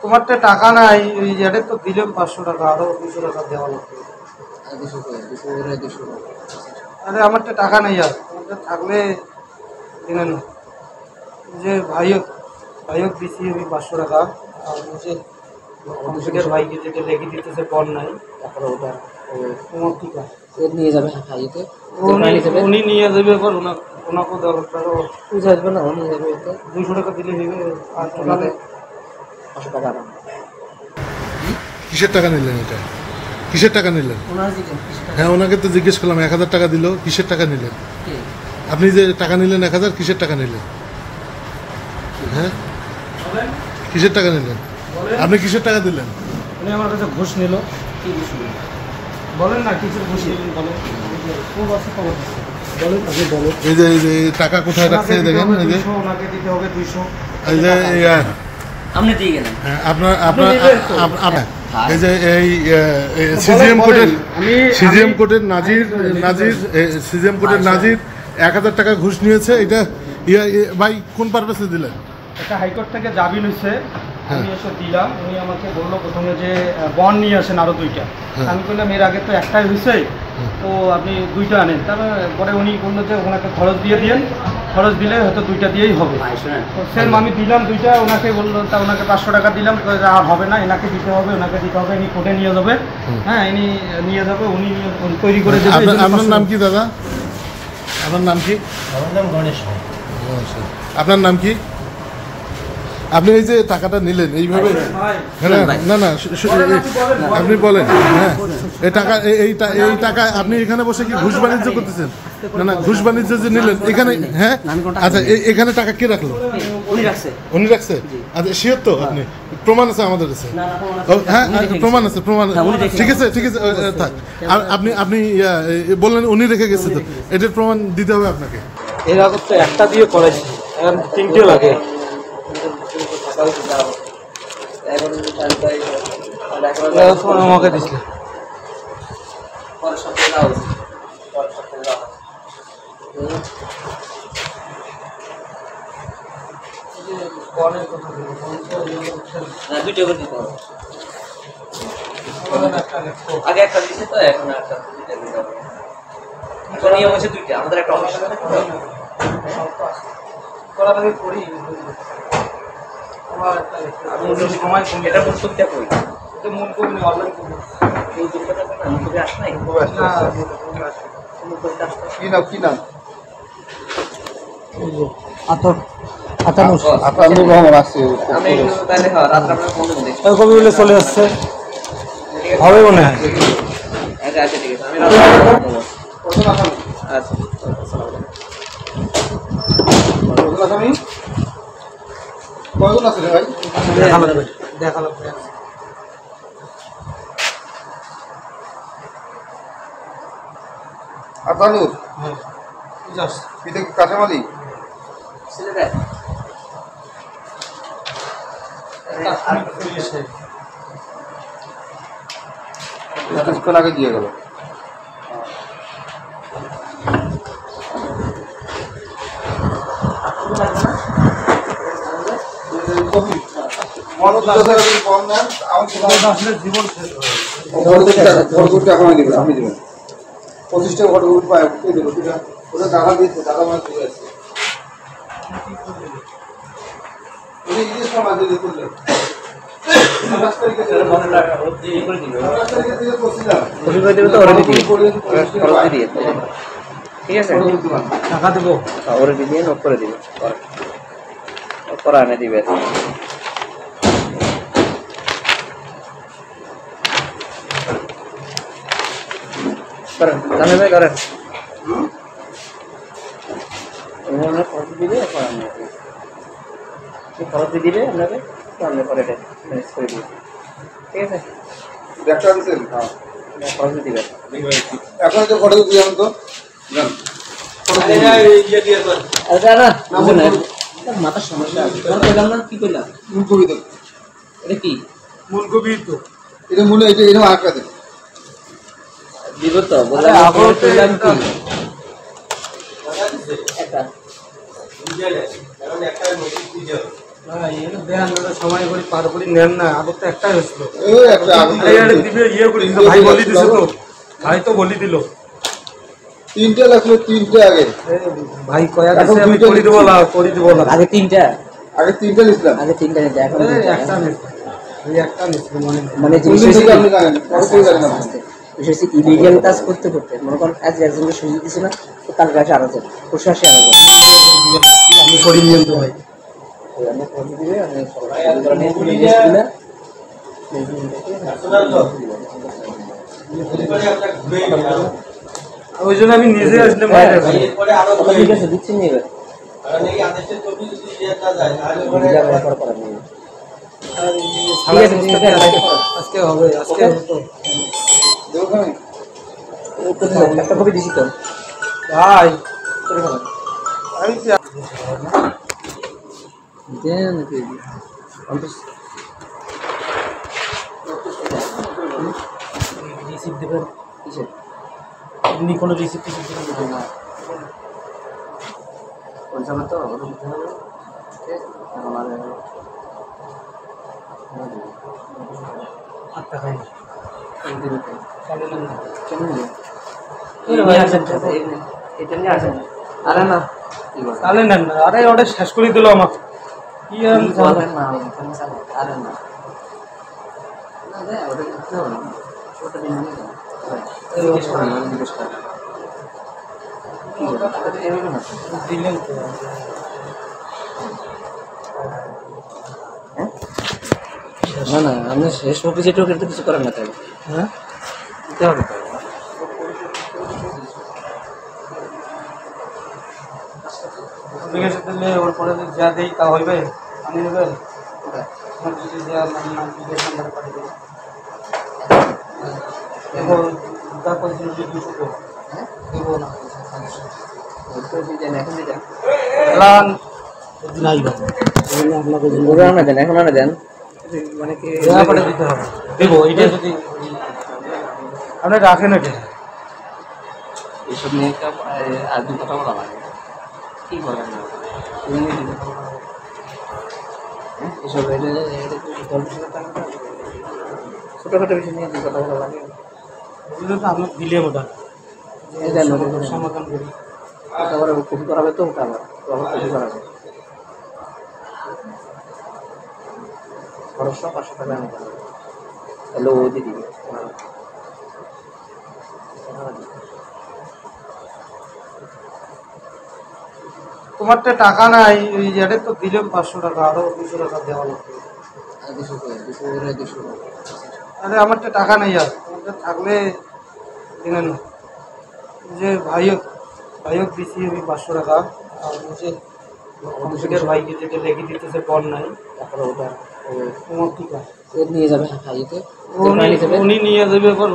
তোমার তো টাকা নাই, ওই এটা তো দিলাম 500 টাকা, আরো 200 টাকা দেওয়া লাগবে। আরে আমার তো টাকা নাই, আর তোমাদের থাকলে কিনে নাও। যে ভাইয়ক দিচ্ছি আমি 500 টাকা, আর যে কম্পিউটার ভাইকে যেটা লেগে দিতেছে বল নাই, তারপরে ওটা তোমার ঠিক আছে নিয়ে যাবে। উনি নিয়ে যাবে, এবার ওনাকেও দরকার, বুঝে আসবে না, উনি যাবে 200 টাকা দিলে হবে। আর টোটালে 500 টাকা। কিসের টাকা নিলেন? এটা কিসের টাকা নিলেন? হ্যাঁ, ওনাকে তো জিজ্ঞেস করলাম 1000 টাকা দিল, কিসের টাকা নিলেন? আপনি যে টাকা নিলেন 1000, কিসের টাকা নিলেন? হ্যাঁ, কিসের টাকা নিলেন? আপনি কিসের টাকা দিলেন? উনি আমার কাছে ঘুষ নিল। কি ঘুষ নিল বলেন না, কিসের ঘুষ নিলেন বলেন। এই যে টাকা কোথায় রাখছে দেখেন, এই যে ওনাকে দিতে হবে 200। এই যে আপনি দিয়ে গেলেন। আপনার এই যে এই সিজিএম কোর্টের নাজির 1000 টাকা ঘুষ নিয়েছে। এটা ভাই কোন পারপাসে দিলেন? এটা হাইকোর্ট থেকে জামিন হয়েছে, আমি এসে দিলাম। উনি আমাকে বললো প্রথমে যে বন্ড নিয়ে আসেন আরো 2টা। আমি বললাম এর আগে তো একটাই হয়েছে, তো আপনি 2টা আনেন। তারপরে উনি বললো যে ওনাকে খরচ দিয়ে দিন, খরচ দিলে হয়তো 2টা দিয়েই হবে। তো সেম আমি দিলাম 2টা, ওনাকে বললো, তা ওনাকে 500 টাকা দিলাম। আর হবে না, এনাকে দিতে হবে, ওনাকে দিতে হবে, ইনি কোর্টে নিয়ে যাবে। হ্যাঁ, ইনি নিয়ে যাবে, উনি তৈরি করে দেবে। আপনার নাম কি দাদা? আপনার নাম কি? আমার নাম গণেশ। আপনার নাম কি? আপনি এই যে টাকাটা নিলেন এইভাবে, না না আপনি বলেন। হ্যাঁ, এই টাকা আপনি এখানে বসে কি ঘুষ বাণিজ্য করতেছেন? না, ঘুষ বাণিজ্য যে নিলেন এখানে। হ্যাঁ, আচ্ছা, এখানে টাকা কে রাখলো? উনি রাখছে। আচ্ছা, শিওর তো? আপনি প্রমাণ আছে আমাদের কাছে? হ্যাঁ, প্রমাণ আছে, প্রমাণ। ঠিক আছে, থাক। আপনি বললেন উনি রেখে গেছে, তো এটার প্রমাণ দিতে হবে আপনাকে। এর আগে তো একটা দিয়ে করেছি, এখন 3টে লাগে। আমাকে দিচ্ছে আগে একটা দিচ্ছে, তো এখন একটা নিয়ম হচ্ছে 2টা। আমাদের একটা অফিস করি। সময় এটা প্রস্তুতটা করি, এটা মন করি অনলাইন করবো। এই জিনিসটা না মন করে আসে না, কি নাম? কবিগুলো চলে আসছে, হবে মনে হয়। আচ্ছা আচ্ছা, ঠিক আছে। আমি কয়জন আছে ভাই? দেখালো আতানুর। এটা কি কাঁচামালি? কিছুক্ষণ আগে দিয়ে গেল। জীবন আপনি দেবেন 25 টাকা ঘটগুলো পায় দেবো। ওটা টাকা দিচ্ছে, টাকা মানে দিয়ে আসছে। ঠিক আছে, টাকা দেবো, ওরে দিয়ে নোট করে দিবে, করা এনে দিবে। করেন জানে ভাই, করেন। খরচ দিবে, খরচ দিয়ে দিবে আপনাকে, আপনি পরে এটা ম্যানেজ করে দিবে। ঠিক আছে, খরচ দিবে। এখন তো ফটো দিয়ে তো মাথার সমস্যা করলাম না, কি করলাম? ফুলকপি তো এটা কি ফুলকপি তো এটা মূল্য, এটা এরকম আঁকড়া দেবে দিব তো বললাম। একটা ভাই দেন সময় করে পার করে নেন না, আগত তো একটাই হয়েছিল। দিবে ইয়ে করে দিল ভাই, বলি দিছে তো, ভাই তো বলি দিল 3টে লাগলো, 3টে আগে ভাই কয়া গেছে আমি করে দেবো না, করে দেবো না। আগে 3টা নিছিলাম। আগে 3টা নিতে এখন একটা নিচ্ছে, ওই একটা নিচ্ছে মানে জিনিস আপনি জানেন, পরে করে জানেন আপনি। বিশেষ ইলিগাল কাজ করতে করতে মনে করেন আজ একজনকে সুযোগ দিচ্ছে না, তো কালকে আসে আরো যাবে, পরশু আসে আরো যাবে। আমি করি নিয়ম তো ভাই। আমি করে দিবে, আমি সবাই নিয়ে দিলে ওই জন্য আমি নিজে আসলে ঠিক আছে দিচ্ছি নিয়ে আজকে হবে, আজকে হতো একটা কপি দিচ্ছি তো ভাই। আমি দেন রিসিপ্ট দেবেন, কিসের এমনি কোনো রিসিপ্ট দেবেন না। পঞ্চান্ন তো দিতে হবে আমার 8 টাকায় না, চালে নেন না। কেমন এটা নিয়ে আসেন। আরে না চালে নেন না, আরে ওটা শেষ করে দিল আমাকে। কি আর বলেন না, আরে না ওটা দিতে হবে, ওটা দিন জিজ্ঞেস করেন, জিজ্ঞেস করেন দিলেন তো। না না আপনি শেষ কপি যেটা ওটা তো কিছু করেন না, তাই হ্যাঁ দিতে হবে তো। ঠিক আছে, তাহলে ওর পরে যা দেই তা হইবে, আনি নেবেন। আমার যদি যা নাম বিদেশ নাম্বারে পাঠিয়ে দেবেন। দেখো তা কইছিল যে 200 তো দেবো না। এখন দিতেন এলান নাই ভাই, আপনাকে ওরা না দেন, এখন না দেন মানে কি পাঠিয়ে দিতে হবে, দেবো। এটা যদি আপনি রাখেন এটা, এইসব নিয়ে আর দু কথা বলা লাগে, কি বলেন না এসব ছোটোখাটো বিষয় নিয়ে দু কথা বলা লাগে। ওগুলো তো আপনার দিলে ওটা সমাধান করি। তারপরে কপি করাবে তো ওটা আবার কপি করাবে খরচটা 500 টাকা নিতে হবে, তাহলে ও দিয়ে দিবে। তোমার তো টাকা নাই, ওই এটা তো দিলাম 500 টাকা, আরো 200 টাকা দেওয়া লাগবে। 200 আরে আমার তো টাকা নেই আর, তোমাদের থাকলে দিনে না। যে ভাইয়ক দিছি আমি 500 টাকা, আর যে কম্পিউটার ভাইকে যেটা লেগে দিতেছে পণ নাই, তারপরে ওটা তোমার ঠিক আছে, নিয়ে যাবে হাইতে, উনি নিয়ে যাবে, এবার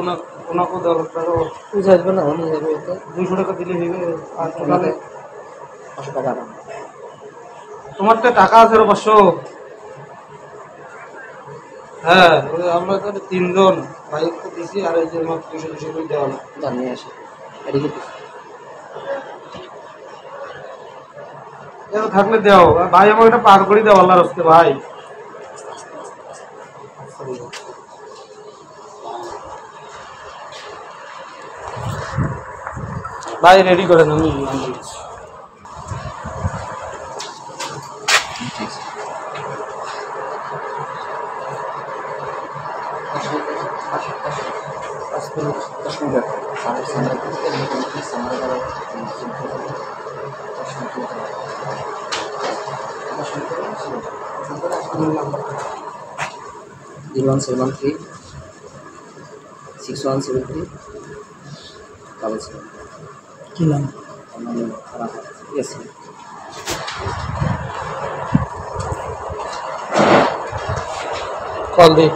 ওনাকেও দরকার, বুঝে আসবে না, ও নিয়ে যাবে ওতে 200 টাকা দিলে হইবে। আর টোটালে 500 টাকা তোমার তো টাকা আছে 500। হ্যাঁ আমরা তো 3 জন ভাইকে দিছি, আর এই যে আমার 200 করে দেওয়া না। জানিয়ে আসে এদিকে দেখো থাকলে দেও ভাই, আমার এটা পার করে দাও আল্লাহর রাস্তে ভাই। ভাই রেডি করেন, আমি দিচ্ছি। One 713 6173 double 7 কি নাম? Yes. কল দিয়ে